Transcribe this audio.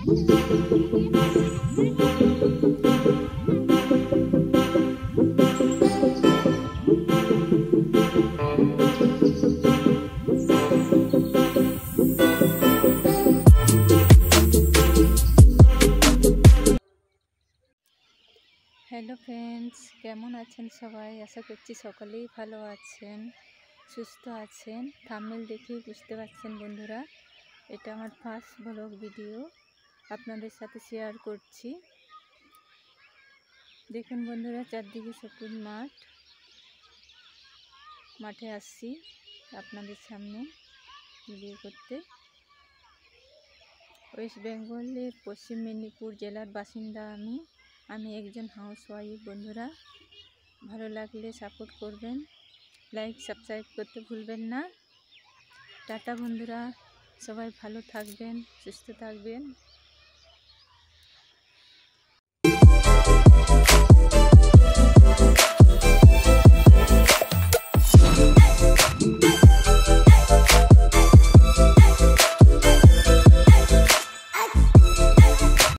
Hello friends, কেমন আছেন সবাই? আশা করছি সকলেই ভালো আছেন, সুস্থ আছেন। থাম্বনেল দেখেই বুঝতে পারছেন বন্ধুরা, এটা আমার ফার্স্ট ব্লগ ভিডিও আপনাদের সাথে শেয়ার করছি। দেখুন বন্ধুরা, চারদিকে সবুজ মাঠে আসছি আপনাদের সামনে ভিডিও করতে। ওয়েস্ট বেঙ্গলের পশ্চিম মেদিনীপুর জেলার বাসিন্দা আমি একজন হাউসওয়াইফ। বন্ধুরা, ভালো লাগলে সাপোর্ট করবেন, লাইক সাবস্ক্রাইব করতে ভুলবেন না। টাটা বন্ধুরা, সবাই ভালো থাকবেন, সুস্থ থাকবেন।